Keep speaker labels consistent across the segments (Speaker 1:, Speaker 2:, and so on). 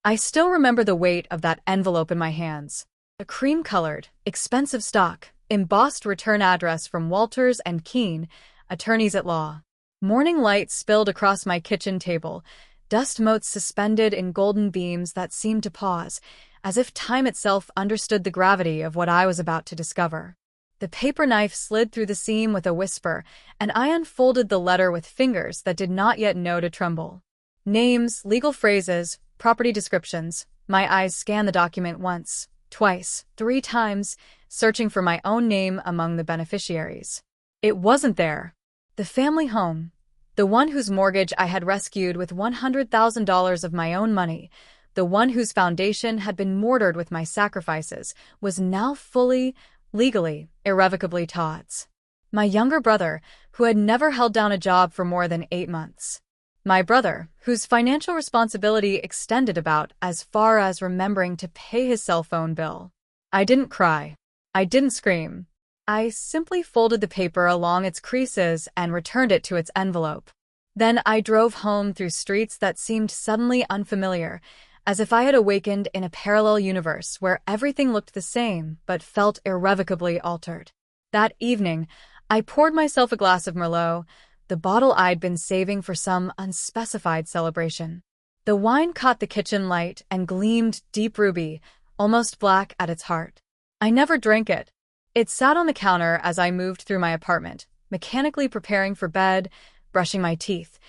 Speaker 1: I still remember the weight of that envelope in my hands. A cream-colored, expensive stock, embossed return address from Walters and Keene, attorneys at law. Morning light spilled across my kitchen table, dust motes suspended in golden beams that seemed to pause, as if time itself understood the gravity of what I was about to discover. The paper knife slid through the seam with a whisper, and I unfolded the letter with fingers that did not yet know to tremble. Names, legal phrases, property descriptions. My eyes scanned the document once, twice, 3 times, searching for my own name among the beneficiaries. It wasn't there. The family home, the one whose mortgage I had rescued with $100,000 of my own money, the one whose foundation had been mortared with my sacrifices, was now fully, legally, irrevocably Todd's. My younger brother, who had never held down a job for more than 8 months. My brother, whose financial responsibility extended about as far as remembering to pay his cell phone bill. I didn't cry. I didn't scream. I simply folded the paper along its creases and returned it to its envelope. Then I drove home through streets that seemed suddenly unfamiliar, as if I had awakened in a parallel universe where everything looked the same but felt irrevocably altered. That evening, I poured myself a glass of Merlot, the bottle I'd been saving for some unspecified celebration. The wine caught the kitchen light and gleamed deep ruby, almost black at its heart. I never drank it. It sat on the counter as I moved through my apartment, mechanically preparing for bed, brushing my teeth,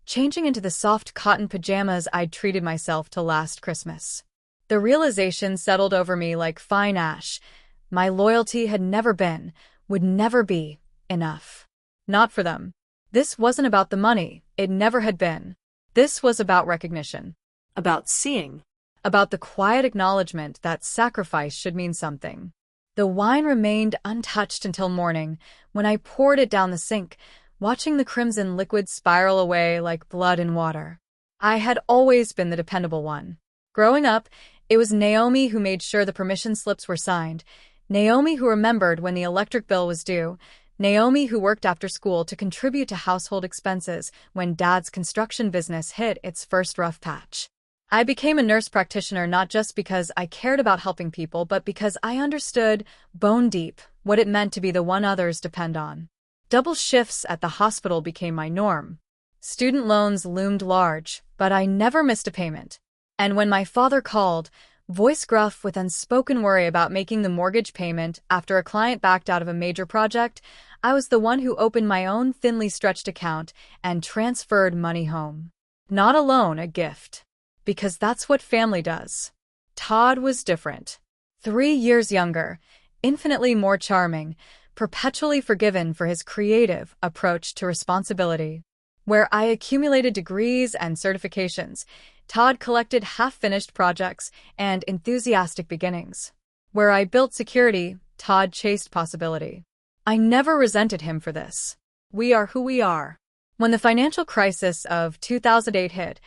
Speaker 1: changing into the soft cotton pajamas I'd treated myself to last Christmas. The realization settled over me like fine ash. My loyalty had never been, would never be, enough. Not for them. This wasn't about the money. It never had been. This was about recognition.
Speaker 2: About seeing.
Speaker 1: About the quiet acknowledgement that sacrifice should mean something. The wine remained untouched until morning, when I poured it down the sink, watching the crimson liquid spiral away like blood in water. I had always been the dependable one. Growing up, it was Naomi who made sure the permission slips were signed, Naomi who remembered when the electric bill was due, Naomi who worked after school to contribute to household expenses when Dad's construction business hit its first rough patch. I became a nurse practitioner not just because I cared about helping people, but because I understood, bone deep, what it meant to be the one others depend on. Double shifts at the hospital became my norm. Student loans loomed large, but I never missed a payment. And when my father called, voice gruff with unspoken worry about making the mortgage payment after a client backed out of a major project, I was the one who opened my own thinly stretched account and transferred money home. Not a loan, a gift. Because that's what family does. Todd was different. 3 years younger, infinitely more charming, perpetually forgiven for his creative approach to responsibility. Where I accumulated degrees and certifications, Todd collected half-finished projects and enthusiastic beginnings. Where I built security, Todd chased possibility. I never resented him for this. We are who we are. When the financial crisis of 2008 hit,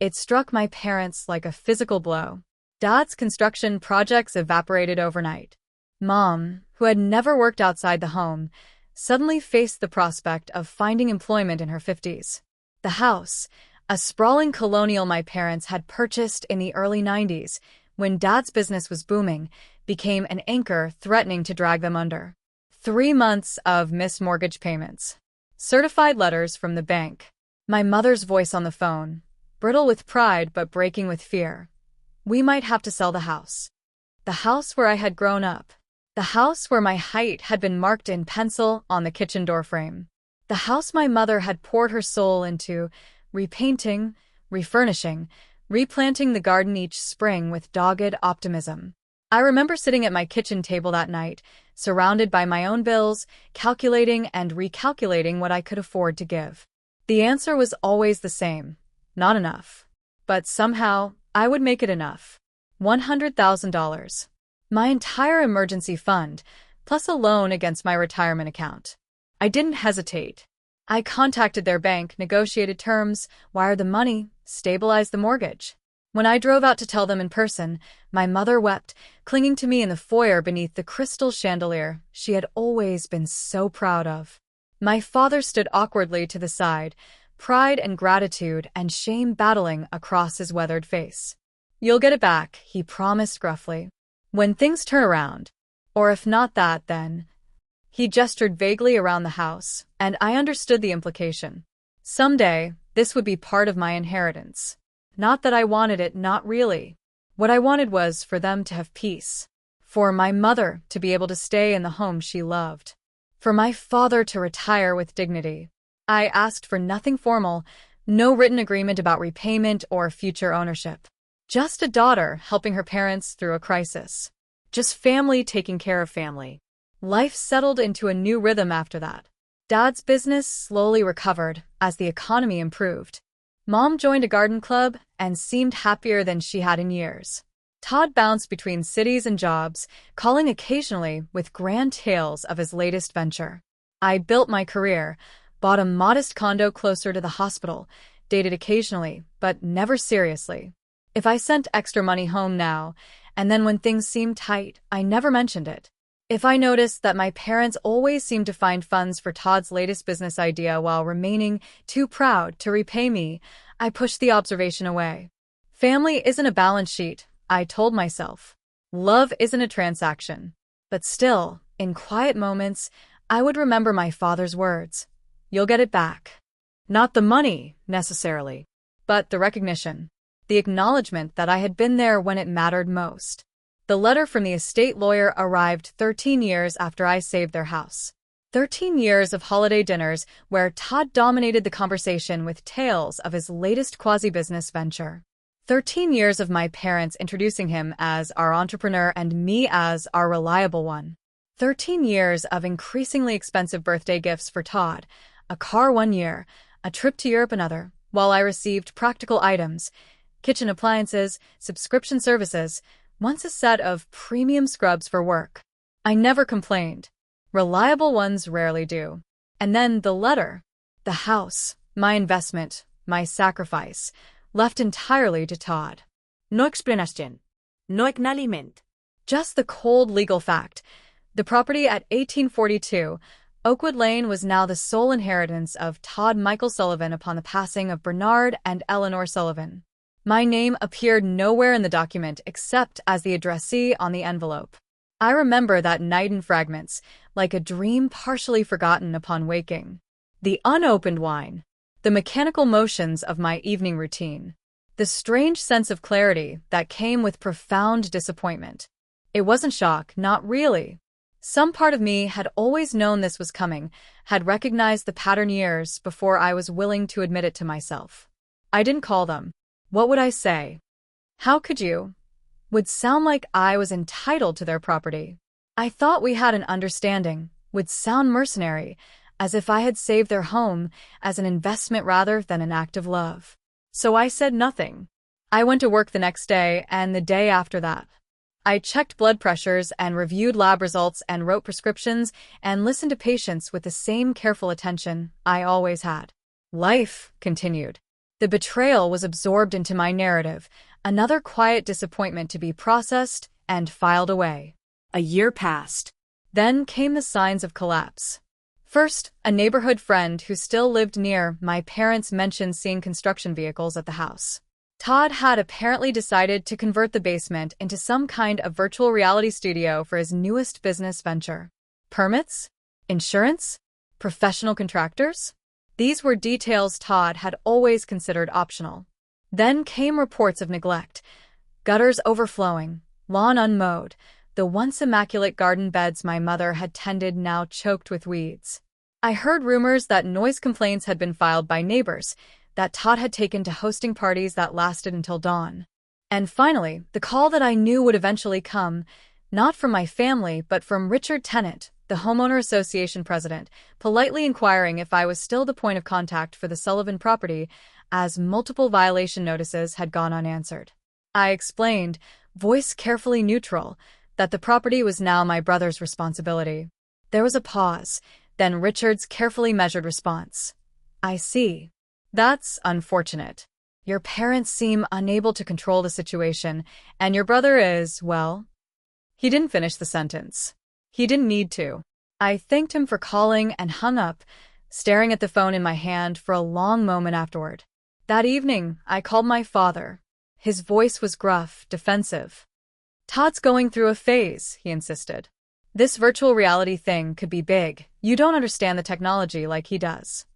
Speaker 1: it struck my parents like a physical blow. Dad's construction projects evaporated overnight. Mom, who had never worked outside the home, suddenly faced the prospect of finding employment in her 50s. The house, a sprawling colonial my parents had purchased in the early 90s, when Dad's business was booming, became an anchor threatening to drag them under. 3 months of missed mortgage payments. Certified letters from the bank. My mother's voice on the phone, brittle with pride but breaking with fear. We might have to sell the house. The house where I had grown up. The house where my height had been marked in pencil on the kitchen door frame. The house my mother had poured her soul into, repainting, refurnishing, replanting the garden each spring with dogged optimism. I remember sitting at my kitchen table that night, surrounded by my own bills, calculating and recalculating what I could afford to give. The answer was always the same. Not enough. But somehow, I would make it enough. $100,000. My entire emergency fund, plus a loan against my retirement account. I didn't hesitate. I contacted their bank, negotiated terms, wired the money, stabilized the mortgage. When I drove out to tell them in person, my mother wept, clinging to me in the foyer beneath the crystal chandelier she had always been so proud of. My father stood awkwardly to the side, pride and gratitude and shame battling across his weathered face. You'll get it back, he promised gruffly. When things turn around. Or if not that, then. He gestured vaguely around the house, and I understood the implication. Someday, this would be part of my inheritance. Not that I wanted it, not really. What I wanted was for them to have peace. For my mother to be able to stay in the home she loved. For my father to retire with dignity. I asked for nothing formal, no written agreement about repayment or future ownership. Just a daughter helping her parents through a crisis. Just family taking care of family. Life settled into a new rhythm after that. Dad's business slowly recovered as the economy improved. Mom joined a garden club and seemed happier than she had in years. Todd bounced between cities and jobs, calling occasionally with grand tales of his latest venture. I built my career, bought a modest condo closer to the hospital, dated occasionally, but never seriously. If I sent extra money home now, and then when things seemed tight, I never mentioned it. If I noticed that my parents always seemed to find funds for Todd's latest business idea while remaining too proud to repay me, I pushed the observation away. Family isn't a balance sheet, I told myself. Love isn't a transaction. But still, in quiet moments, I would remember my father's words. You'll get it back. Not the money, necessarily, but the recognition. The acknowledgement that I had been there when it mattered most. The letter from the estate lawyer arrived 13 years after I saved their house. 13 years of holiday dinners where Todd dominated the conversation with tales of his latest quasi-business venture. 13 years of my parents introducing him as our entrepreneur and me as our reliable one. 13 years of increasingly expensive birthday gifts for Todd, a car one year, a trip to Europe another, while I received practical items, kitchen appliances, subscription services, once a set of premium scrubs for work. I never complained. Reliable ones rarely do. And then the letter. The house, my investment, my sacrifice, left entirely to Todd.
Speaker 2: No explanación. No acknowledgement.
Speaker 1: Just the cold legal fact. The property at 1842, Oakwood Lane, was now the sole inheritance of Todd Michael Sullivan upon the passing of Bernard and Eleanor Sullivan. My name appeared nowhere in the document except as the addressee on the envelope. I remember that night in fragments, like a dream partially forgotten upon waking. The unopened wine, the mechanical motions of my evening routine, the strange sense of clarity that came with profound disappointment. It wasn't shock, not really. Some part of me had always known this was coming, had recognized the pattern years before I was willing to admit it to myself. I didn't call them. What would I say? How could you? Would sound like I was entitled to their property. I thought we had an understanding, would sound mercenary, as if I had saved their home as an investment rather than an act of love. So I said nothing. I went to work the next day and the day after that. I checked blood pressures and reviewed lab results and wrote prescriptions and listened to patients with the same careful attention I always had. Life continued. The betrayal was absorbed into my narrative, another quiet disappointment to be processed and filed away.
Speaker 2: A year passed.
Speaker 1: Then came the signs of collapse. First, a neighborhood friend who still lived near my parents mentioned seeing construction vehicles at the house. Todd had apparently decided to convert the basement into some kind of virtual reality studio for his newest business venture. Permits? Insurance? Professional contractors? These were details Todd had always considered optional. Then came reports of neglect. Gutters overflowing, lawn unmowed, the once immaculate garden beds my mother had tended now choked with weeds. I heard rumors that noise complaints had been filed by neighbors, that Todd had taken to hosting parties that lasted until dawn. And finally, the call that I knew would eventually come, not from my family but from Richard Tennant, the homeowner association president, politely inquiring if I was still the point of contact for the Sullivan property, as multiple violation notices had gone unanswered. I explained, voice carefully neutral, that the property was now my brother's responsibility. There was a pause, then Richard's carefully measured response. I see. That's unfortunate. Your parents seem unable to control the situation, and your brother is, well... He didn't finish the sentence. He didn't need to. I thanked him for calling and hung up, staring at the phone in my hand for a long moment afterward. That evening, I called my father. His voice was gruff, defensive. Todd's going through a phase, he insisted. This virtual reality thing could be big. You don't understand the technology like he does.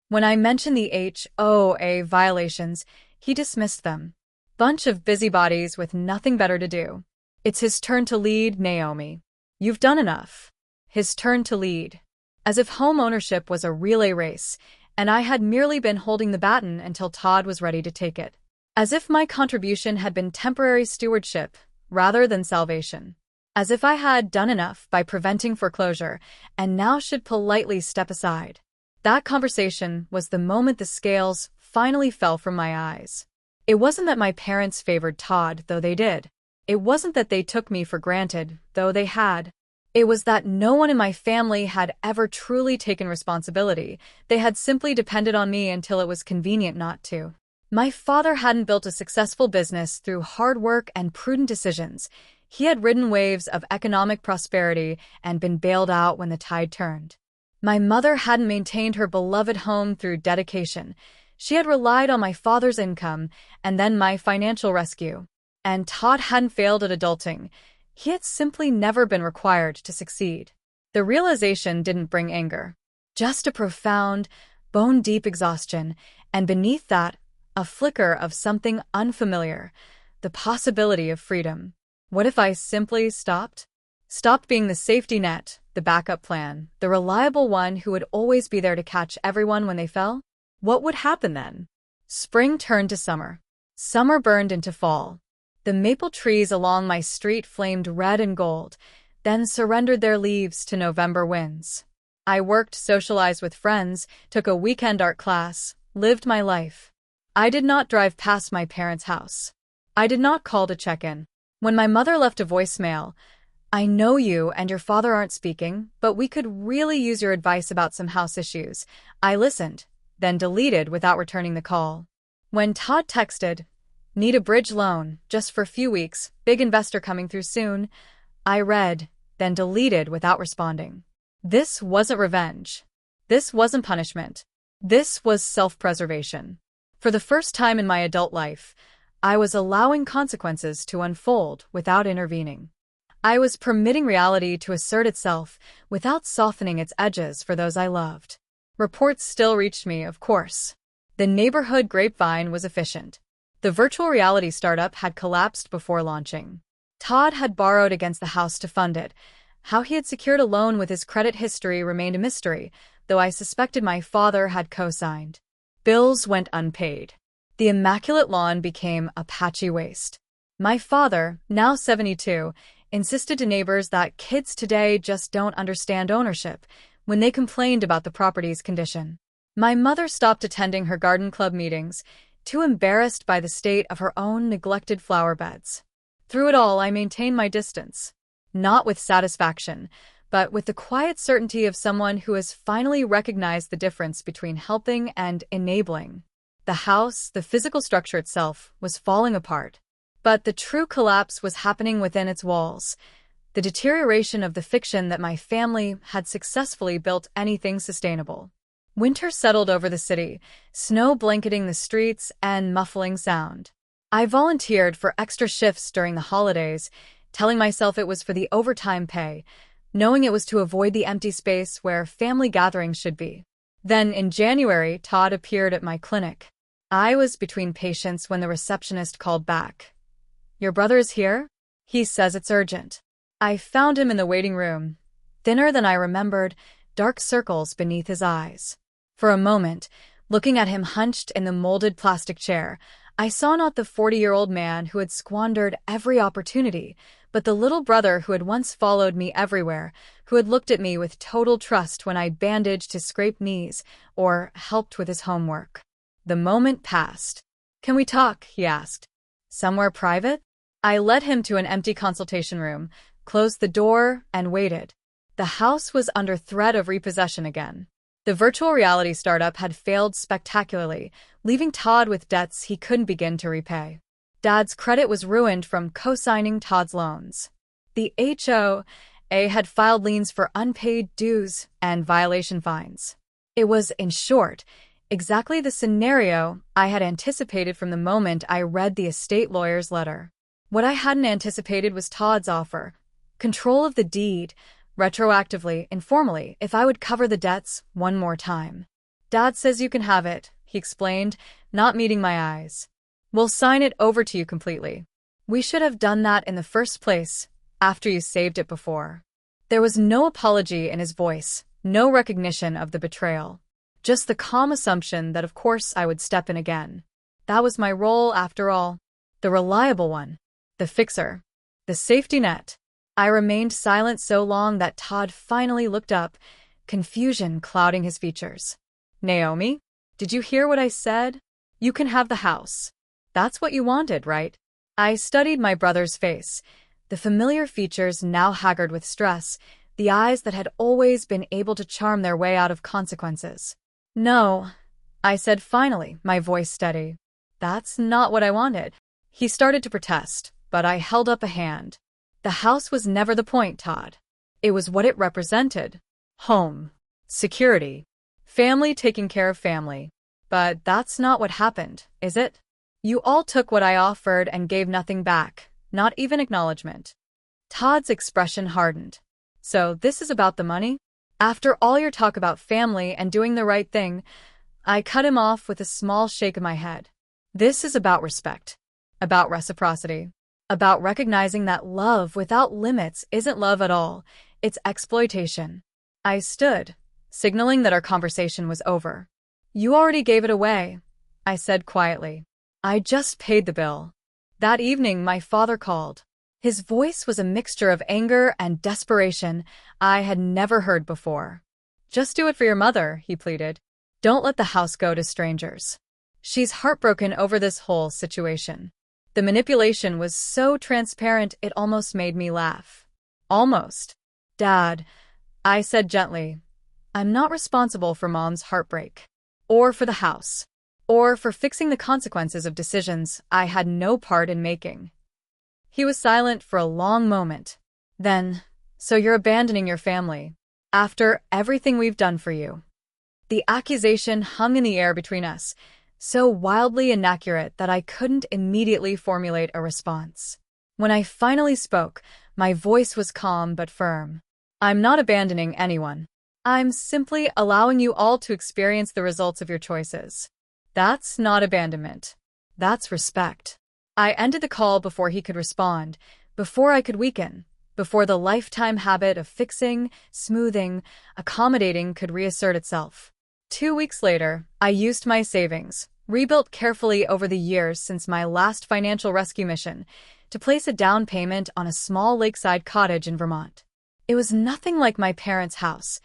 Speaker 1: When I mentioned the HOA violations, he dismissed them. Bunch of busybodies with nothing better to do. It's his turn to lead, Naomi. You've done enough. His turn to lead. As if home ownership was a relay race, and I had merely been holding the baton until Todd was ready to take it. As if my contribution had been temporary stewardship, rather than salvation. As if I had done enough by preventing foreclosure, and now should politely step aside. That conversation was the moment the scales finally fell from my eyes. It wasn't that my parents favored Todd, though they did. It wasn't that they took me for granted, though they had. It was that no one in my family had ever truly taken responsibility. They had simply depended on me until it was convenient not to. My father hadn't built a successful business through hard work and prudent decisions. He had ridden waves of economic prosperity and been bailed out when the tide turned. My mother hadn't maintained her beloved home through dedication. She had relied on my father's income and then my financial rescue. And Todd hadn't failed at adulting. He had simply never been required to succeed. The realization didn't bring anger. Just a profound, bone-deep exhaustion, and beneath that, a flicker of something unfamiliar, the possibility of freedom. What if I simply stopped? Stopped being the safety net, the backup plan, the reliable one who would always be there to catch everyone when they fell? What would happen then? Spring turned to summer. Summer burned into fall. The maple trees along my street flamed red and gold, then surrendered their leaves to November winds. I worked, socialized with friends, took a weekend art class, lived my life. I did not drive past my parents' house. I did not call to check in. When my mother left a voicemail, I know you and your father aren't speaking, but we could really use your advice about some house issues. I listened, then deleted without returning the call. When Todd texted, need a bridge loan, just for a few weeks, big investor coming through soon, I read, then deleted without responding. This wasn't revenge. This wasn't punishment. This was self-preservation. For the first time in my adult life, I was allowing consequences to unfold without intervening. I was permitting reality to assert itself without softening its edges for those I loved. Reports still reached me, of course. The neighborhood grapevine was efficient. The virtual reality startup had collapsed before launching. Todd had borrowed against the house to fund it. How he had secured a loan with his credit history remained a mystery, though I suspected my father had co-signed. Bills went unpaid. The immaculate lawn became a patchy waste. My father, now 72, insisted to neighbors that kids today just don't understand ownership when they complained about the property's condition. My mother stopped attending her garden club meetings, too embarrassed by the state of her own neglected flower beds. Through it all, I maintained my distance. Not with satisfaction, but with the quiet certainty of someone who has finally recognized the difference between helping and enabling. The house, the physical structure itself, was falling apart. But the true collapse was happening within its walls. The deterioration of the fiction that my family had successfully built anything sustainable. Winter settled over the city, snow blanketing the streets and muffling sound. I volunteered for extra shifts during the holidays, telling myself it was for the overtime pay, knowing it was to avoid the empty space where family gatherings should be. Then, in January, Todd appeared at my clinic. I was between patients when the receptionist called back. "Your brother is here? He says it's urgent." I found him in the waiting room, thinner than I remembered, dark circles beneath his eyes. For a moment, looking at him hunched in the molded plastic chair, I saw not the 40-year-old man who had squandered every opportunity, but the little brother who had once followed me everywhere, who had looked at me with total trust when I bandaged his scraped knees or helped with his homework. The moment passed. "Can we talk?" he asked. "Somewhere private?" I led him to an empty consultation room, closed the door, and waited. The house was under threat of repossession again. The virtual reality startup had failed spectacularly, leaving Todd with debts he couldn't begin to repay. Dad's credit was ruined from co-signing Todd's loans. The HOA had filed liens for unpaid dues and violation fines. It was, in short, Exactly the scenario I had anticipated from the moment I read the estate lawyer's letter. What I hadn't anticipated was Todd's offer. Control of the deed, retroactively, informally, if I would cover the debts one more time. Dad says you can have it, he explained, not meeting my eyes. We'll sign it over to you completely. We should have done that in the first place, after you saved it before. There was no apology in his voice, no recognition of the betrayal. Just the calm assumption that of course I would step in again. That was my role after all. The reliable one. The fixer. The safety net. I remained silent so long that Todd finally looked up, confusion clouding his features. Naomi, did you hear what I said? You can have the house. That's what you wanted, right? I studied my brother's face, the familiar features now haggard with stress, the eyes that had always been able to charm their way out of consequences. No, I said finally, my voice steady. That's not what I wanted. He started to protest, but I held up a hand. The house was never the point, Todd. It was what it represented. Home. Security. Family taking care of family. But that's not what happened, is it? You all took what I offered and gave nothing back, not even acknowledgement. Todd's expression hardened. So this is about the money? After all your talk about family and doing the right thing, I cut him off with a small shake of my head. This is about respect, about reciprocity, about recognizing that love without limits isn't love at all, it's exploitation. I stood, signaling that our conversation was over. You already gave it away, I said quietly. I just paid the bill. That evening, my father called. His voice was a mixture of anger and desperation I had never heard before. Just do it for your mother, he pleaded. Don't let the house go to strangers. She's heartbroken over this whole situation. The manipulation was so transparent it almost made me laugh. Almost. Dad, I said gently, I'm not responsible for Mom's heartbreak. Or for the house. Or for fixing the consequences of decisions I had no part in making. He was silent for a long moment. Then, so you're abandoning your family, after everything we've done for you. The accusation hung in the air between us, so wildly inaccurate that I couldn't immediately formulate a response. When I finally spoke, my voice was calm but firm. I'm not abandoning anyone. I'm simply allowing you all to experience the results of your choices. That's not abandonment. That's respect. I ended the call before he could respond, before I could weaken, before the lifetime habit of fixing, smoothing, accommodating could reassert itself. 2 weeks later, I used my savings, rebuilt carefully over the years since my last financial rescue mission, to place a down payment on a small lakeside cottage in Vermont. It was nothing like my parents' house,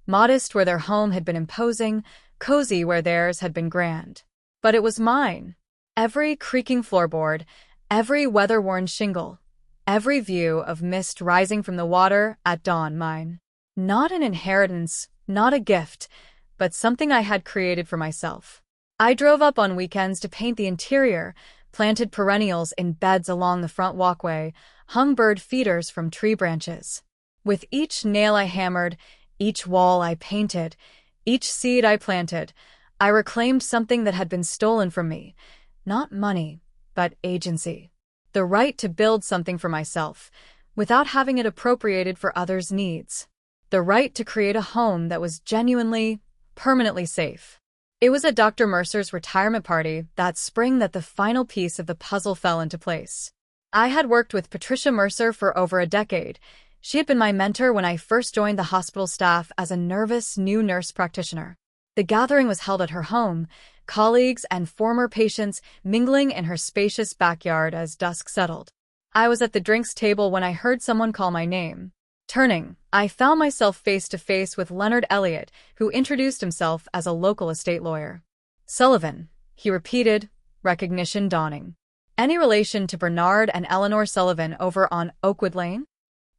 Speaker 1: modest where their home had been imposing, cozy where theirs had been grand. But it was mine. Every creaking floorboard, every weather-worn shingle, every view of mist rising from the water at dawn mine. Not an inheritance, not a gift, but something I had created for myself. I drove up on weekends to paint the interior, planted perennials in beds along the front walkway, hung bird feeders from tree branches. With each nail I hammered, each wall I painted, each seed I planted, I reclaimed something that had been stolen from me. Not money, but agency. The right to build something for myself, without having it appropriated for others' needs. The right to create a home that was genuinely, permanently safe. It was at Dr. Mercer's retirement party that spring that the final piece of the puzzle fell into place. I had worked with Patricia Mercer for over a decade. She had been my mentor when I first joined the hospital staff as a nervous new nurse practitioner. The gathering was held at her home, colleagues and former patients mingling in her spacious backyard as dusk settled. I was at the drinks table when I heard someone call my name. Turning, I found myself face to face with Leonard Elliott, who introduced himself as a local estate lawyer. Sullivan, he repeated, recognition dawning. Any relation to Bernard and Eleanor Sullivan over on Oakwood Lane?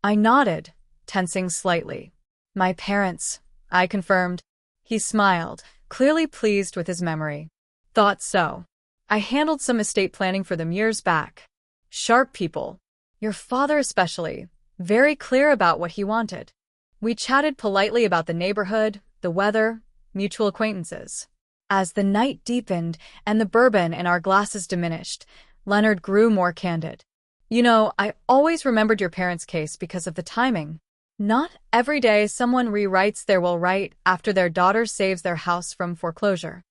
Speaker 1: I nodded, tensing slightly. My parents, I confirmed. He smiled, clearly pleased with his memory. Thought so. I handled some estate planning for them years back. Sharp people. Your father especially. Very clear about what he wanted. We chatted politely about the neighborhood, the weather, mutual acquaintances. As the night deepened and the bourbon in our glasses diminished, Leonard grew more candid. I always remembered your parents' case because of the timing. Not every day someone rewrites their will right after their daughter saves their house from foreclosure.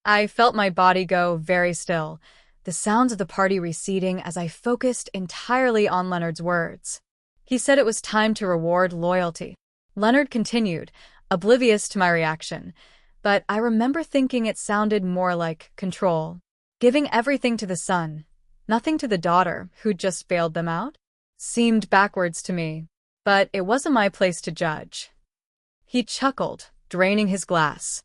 Speaker 1: I felt my body go very still, the sounds of the party receding as I focused entirely on Leonard's words. He said it was time to reward loyalty. Leonard continued, oblivious to my reaction, but I remember thinking it sounded more like control. Giving everything to the son, nothing to the daughter who'd just bailed them out, seemed backwards to me, but it wasn't my place to judge. He chuckled, draining his glass.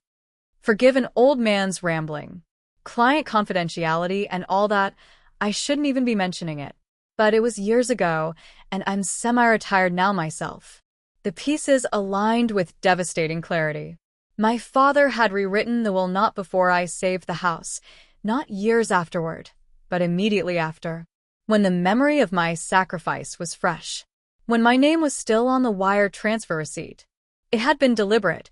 Speaker 1: Forgive an old man's rambling. Client confidentiality and all that, I shouldn't even be mentioning it. But it was years ago, and I'm semi-retired now myself. The pieces aligned with devastating clarity. My father had rewritten the will not before I saved the house, not years afterward, but immediately after, when the memory of my sacrifice was fresh, when my name was still on the wire transfer receipt. It had been deliberate,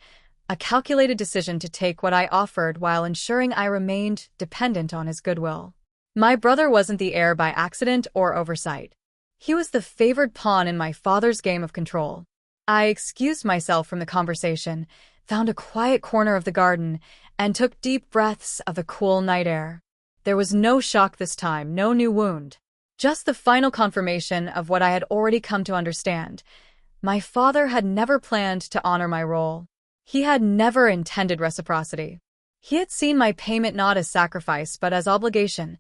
Speaker 1: a calculated decision to take what I offered while ensuring I remained dependent on his goodwill. My brother wasn't the heir by accident or oversight. He was the favored pawn in my father's game of control. I excused myself from the conversation, found a quiet corner of the garden, and took deep breaths of the cool night air. There was no shock this time, no new wound. Just the final confirmation of what I had already come to understand. My father had never planned to honor my role. He had never intended reciprocity. He had seen my payment not as sacrifice but as obligation,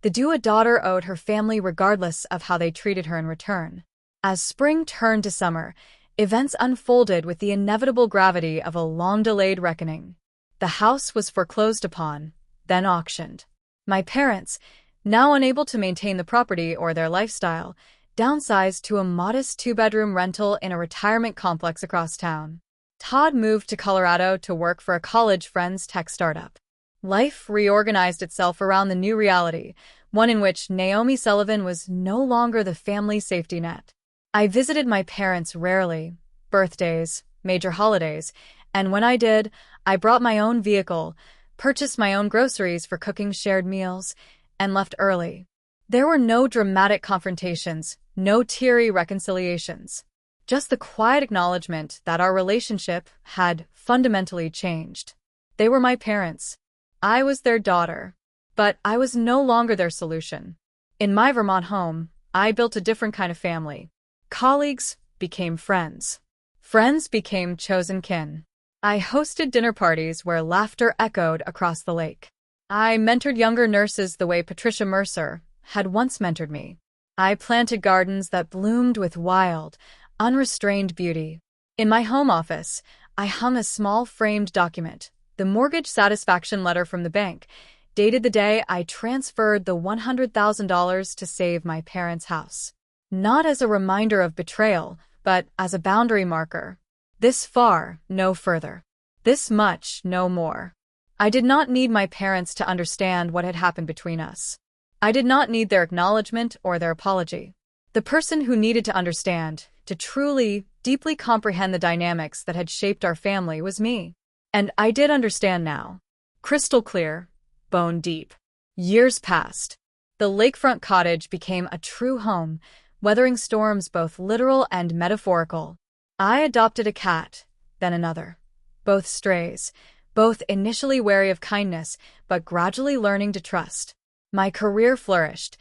Speaker 1: the due a daughter owed her family regardless of how they treated her in return. As spring turned to summer, events unfolded with the inevitable gravity of a long-delayed reckoning. The house was foreclosed upon, then auctioned. My parents, now unable to maintain the property or their lifestyle, downsized to a modest two-bedroom rental in a retirement complex across town. Todd moved to Colorado to work for a college friend's tech startup. Life reorganized itself around the new reality, one in which Naomi Sullivan was no longer the family safety net. I visited my parents rarely, birthdays, major holidays, and when I did, I brought my own vehicle, purchased my own groceries for cooking shared meals, and left early. There were no dramatic confrontations, no teary reconciliations. Just the quiet acknowledgement that our relationship had fundamentally changed. They were my parents. I was their daughter. But I was no longer their solution. In my Vermont home, I built a different kind of family. Colleagues became friends. Friends became chosen kin. I hosted dinner parties where laughter echoed across the lake. I mentored younger nurses the way Patricia Mercer had once mentored me. I planted gardens that bloomed with wild, unrestrained beauty. In my home office, I hung a small framed document, the mortgage satisfaction letter from the bank, dated the day I transferred the $100,000 to save my parents' house. Not as a reminder of betrayal, but as a boundary marker. This far, no further. This much, no more. I did not need my parents to understand what had happened between us. I did not need their acknowledgement or their apology. The person who needed to understand, to truly, deeply comprehend the dynamics that had shaped our family was me. And I did understand now. Crystal clear, bone deep. Years passed. The lakefront cottage became a true home, weathering storms both literal and metaphorical. I adopted a cat, then another. Both strays, both initially wary of kindness, but gradually learning to trust. My career flourished.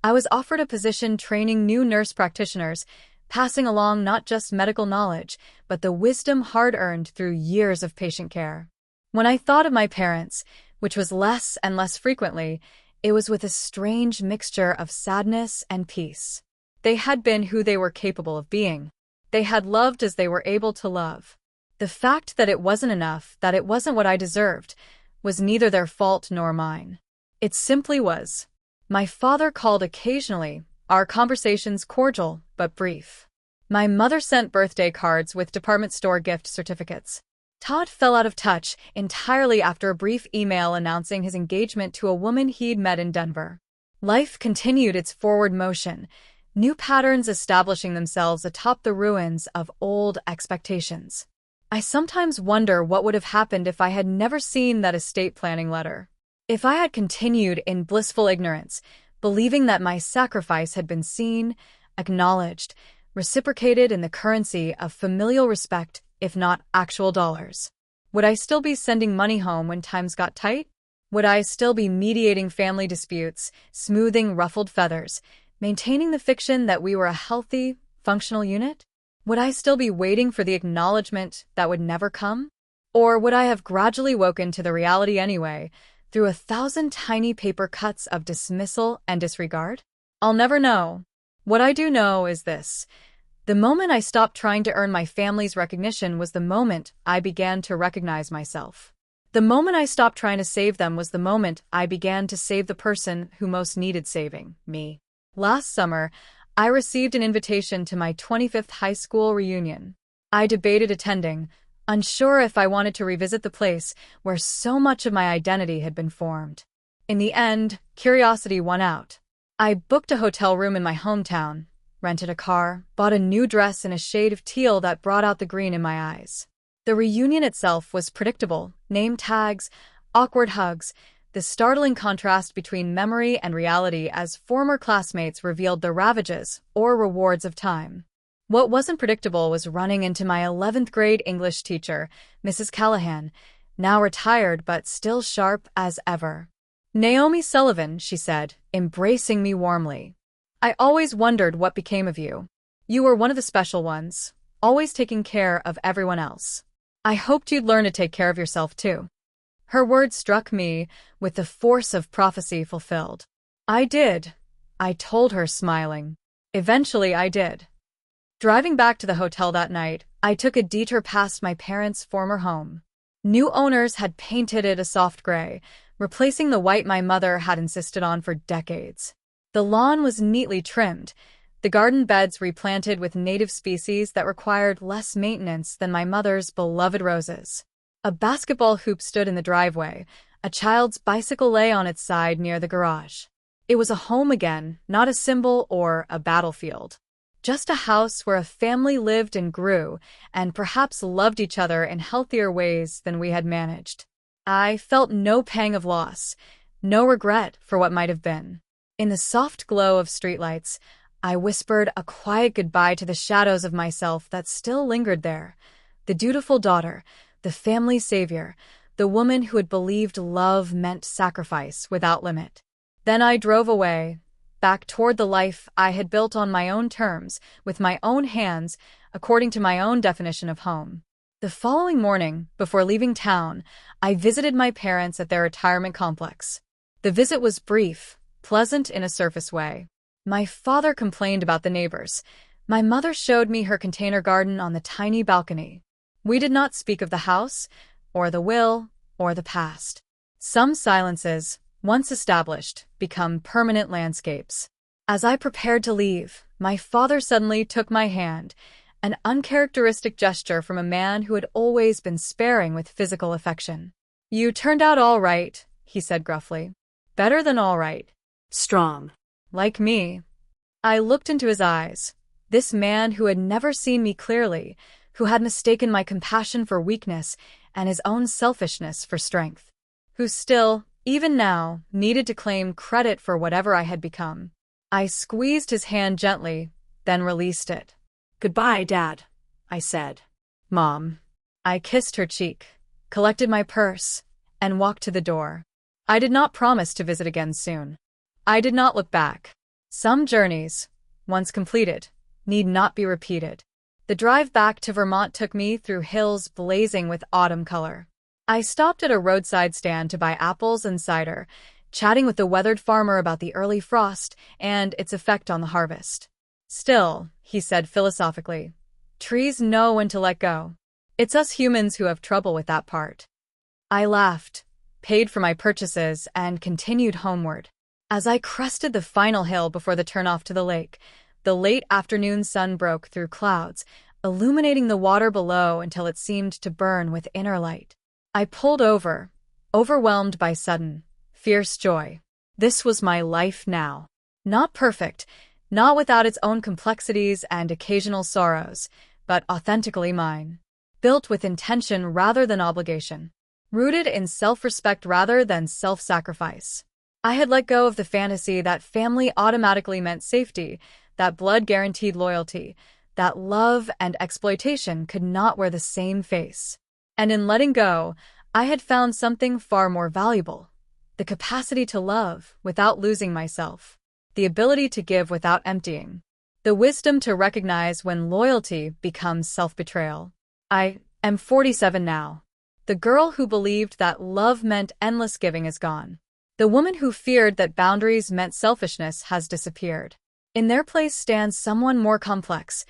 Speaker 1: I was offered a position training new nurse practitioners, passing along not just medical knowledge, but the wisdom hard-earned through years of patient care. When I thought of my parents, which was less and less frequently, it was with a strange mixture of sadness and peace. They had been who they were capable of being. They had loved as they were able to love. The fact that it wasn't enough, that it wasn't what I deserved, was neither their fault nor mine. It simply was. My father called occasionally, our conversations cordial but brief. My mother sent birthday cards with department store gift certificates. Todd fell out of touch entirely after a brief email announcing his engagement to a woman he'd met in Denver. Life continued its forward motion, new patterns establishing themselves atop the ruins of old expectations. I sometimes wonder what would have happened if I had never seen that estate planning letter. If I had continued in blissful ignorance, believing that my sacrifice had been seen, acknowledged, reciprocated in the currency of familial respect, if not actual dollars. Would I still be sending money home when times got tight? Would I still be mediating family disputes, smoothing ruffled feathers, maintaining the fiction that we were a healthy, functional unit? Would I still be waiting for the acknowledgement that would never come? Or would I have gradually woken to the reality anyway, through 1,000 tiny paper cuts of dismissal and disregard? I'll never know. What I do know is this. The moment I stopped trying to earn my family's recognition was the moment I began to recognize myself. The moment I stopped trying to save them was the moment I began to save the person who most needed saving, me. Last summer, I received an invitation to my 25th high school reunion. I debated attending, unsure if I wanted to revisit the place where so much of my identity had been formed. In the end, curiosity won out. I booked a hotel room in my hometown, rented a car, bought a new dress in a shade of teal that brought out the green in my eyes. The reunion itself was predictable: name tags, awkward hugs, the startling contrast between memory and reality as former classmates revealed the ravages or rewards of time. What wasn't predictable was running into my 11th grade English teacher, Mrs. Callahan, now retired but still sharp as ever. "Naomi Sullivan," she said, embracing me warmly. "I always wondered what became of you. You were one of the special ones, always taking care of everyone else. I hoped you'd learn to take care of yourself too." Her words struck me with the force of prophecy fulfilled. "I did," I told her, smiling. "Eventually I did." Driving back to the hotel that night, I took a detour past my parents' former home. New owners had painted it a soft gray, replacing the white my mother had insisted on for decades. The lawn was neatly trimmed, the garden beds replanted with native species that required less maintenance than my mother's beloved roses. A basketball hoop stood in the driveway, a child's bicycle lay on its side near the garage. It was a home again, not a symbol or a battlefield. Just a house where a family lived and grew, and perhaps loved each other in healthier ways than we had managed. I felt no pang of loss, no regret for what might have been. In the soft glow of streetlights, I whispered a quiet goodbye to the shadows of myself that still lingered there. The dutiful daughter, the family savior, the woman who had believed love meant sacrifice without limit. Then I drove away, back toward the life I had built on my own terms, with my own hands, according to my own definition of home. The following morning, before leaving town, I visited my parents at their retirement complex. The visit was brief, pleasant in a surface way. My father complained about the neighbors. My mother showed me her container garden on the tiny balcony. We did not speak of the house, or the will, or the past. Some silences, once established, become permanent landscapes. As I prepared to leave, my father suddenly took my hand, an uncharacteristic gesture from a man who had always been sparing with physical affection. "You turned out all right," he said gruffly. "Better than all right."
Speaker 2: Strong.
Speaker 1: Like me. I looked into his eyes. This man who had never seen me clearly, who had mistaken my compassion for weakness and his own selfishness for strength, who still, even now, needed to claim credit for whatever I had become. I squeezed his hand gently, then released it.
Speaker 2: "Goodbye, Dad," I said.
Speaker 1: "Mom." I kissed her cheek, collected my purse, and walked to the door. I did not promise to visit again soon. I did not look back. Some journeys, once completed, need not be repeated. The drive back to Vermont took me through hills blazing with autumn color. I stopped at a roadside stand to buy apples and cider, chatting with the weathered farmer about the early frost and its effect on the harvest. "Still," he said philosophically, "trees know when to let go. It's us humans who have trouble with that part." I laughed, paid for my purchases, and continued homeward. As I crested the final hill before the turnoff to the lake, the late afternoon sun broke through clouds, illuminating the water below until it seemed to burn with inner light. I pulled over, overwhelmed by sudden, fierce joy. This was my life now. Not perfect, not without its own complexities and occasional sorrows, but authentically mine. built with intention rather than obligation, rooted in self-respect rather than self-sacrifice. I had let go of the fantasy that family automatically meant safety, that blood guaranteed loyalty, that love and exploitation could not wear the same face. And in letting go, I had found something far more valuable: the capacity to love without losing myself, the ability to give without emptying, the wisdom to recognize when loyalty becomes self-betrayal. I am 47 now. The girl who believed that love meant endless giving is gone. The woman who feared that boundaries meant selfishness has disappeared. In their place stands someone more complex,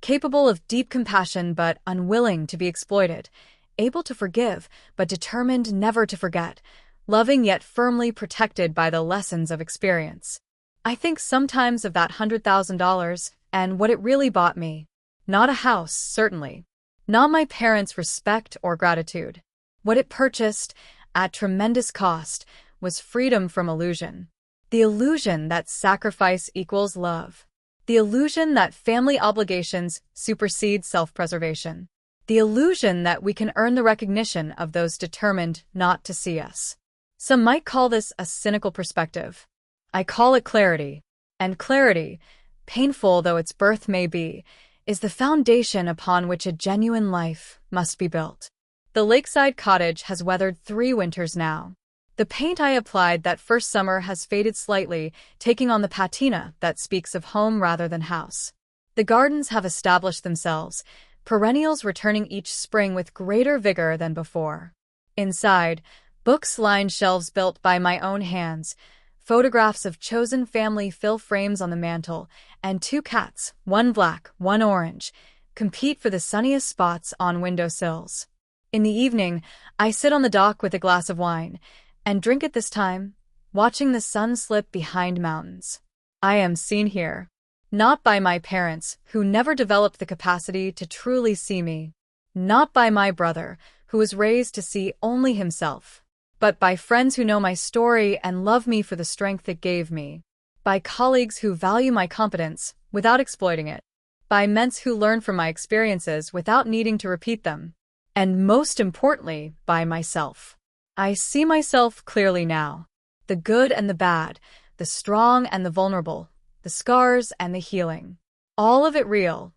Speaker 1: capable of deep compassion but unwilling to be exploited, able to forgive but determined never to forget, loving yet firmly protected by the lessons of experience. I think sometimes of that $100,000 and what it really bought me. Not a house, certainly. Not my parents' respect or gratitude. What it purchased, at tremendous cost, was freedom from illusion. The illusion that sacrifice equals love. The illusion that family obligations supersede self-preservation. The illusion that we can earn the recognition of those determined not to see us. Some might call this a cynical perspective. I call it clarity. And clarity, painful though its birth may be, is the foundation upon which a genuine life must be built. The lakeside cottage has weathered 3 winters now. The paint I applied that first summer has faded slightly, taking on the patina that speaks of home rather than house. The gardens have established themselves, perennials returning each spring with greater vigor than before. Inside, books line shelves built by my own hands, photographs of chosen family fill frames on the mantel, and 2 cats, one black, one orange, compete for the sunniest spots on windowsills. In the evening, I sit on the dock with a glass of wine, and drink it this time, watching the sun slip behind mountains. I am seen here, not by my parents, who never developed the capacity to truly see me, not by my brother, who was raised to see only himself, but by friends who know my story and love me for the strength it gave me, by colleagues who value my competence without exploiting it, by mentors who learn from my experiences without needing to repeat them, and most importantly, by myself. I see myself clearly now, the good and the bad, the strong and the vulnerable, the scars and the healing. All of it real,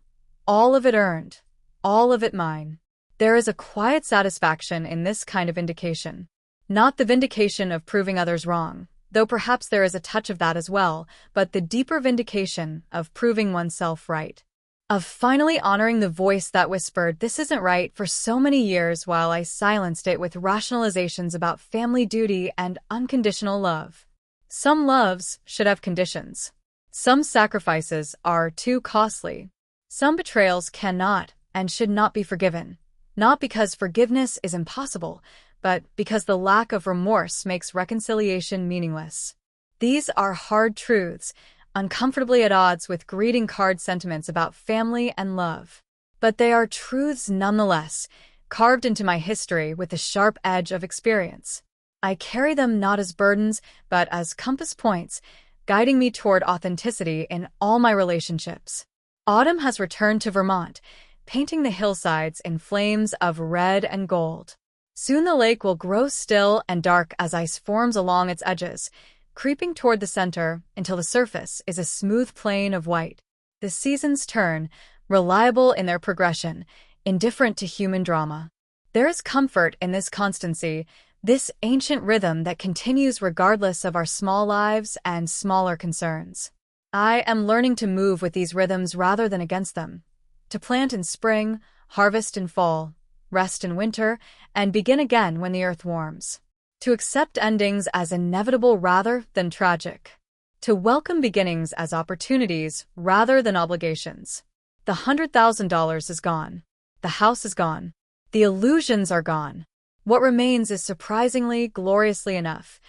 Speaker 1: all of it earned, all of it mine. There is a quiet satisfaction in this kind of vindication. Not the vindication of proving others wrong, though perhaps there is a touch of that as well, but the deeper vindication of proving oneself right. Of finally honoring the voice that whispered, "This isn't right," for so many years while I silenced it with rationalizations about family duty and unconditional love. Some loves should have conditions. Some sacrifices are too costly. Some betrayals cannot and should not be forgiven. Not because forgiveness is impossible, but because the lack of remorse makes reconciliation meaningless. These are hard truths, uncomfortably at odds with greeting card sentiments about family and love. But they are truths nonetheless, carved into my history with the sharp edge of experience. I carry them not as burdens, but as compass points, guiding me toward authenticity in all my relationships. Autumn has returned to Vermont, painting the hillsides in flames of red and gold. Soon the lake will grow still and dark as ice forms along its edges, creeping toward the center until the surface is a smooth plain of white. The seasons turn, reliable in their progression, indifferent to human drama. There is comfort in this constancy, this ancient rhythm that continues regardless of our small lives and smaller concerns. I am learning to move with these rhythms rather than against them, to plant in spring, harvest in fall, rest in winter, and begin again when the earth warms. To accept endings as inevitable rather than tragic. To welcome beginnings as opportunities rather than obligations. The $100,000 is gone. The house is gone. The illusions are gone. What remains is surprisingly, gloriously enough.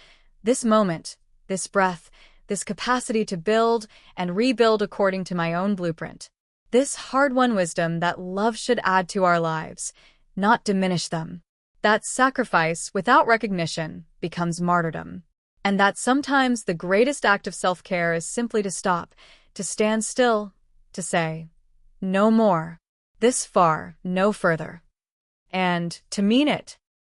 Speaker 1: This moment, this breath, this capacity to build and rebuild according to my own blueprint. This hard-won wisdom that love should add to our lives, not diminish them. That sacrifice without recognition becomes martyrdom. And that sometimes the greatest act of self-care is simply to stop, to stand still, to say, "No more. This far, no further." and to mean it.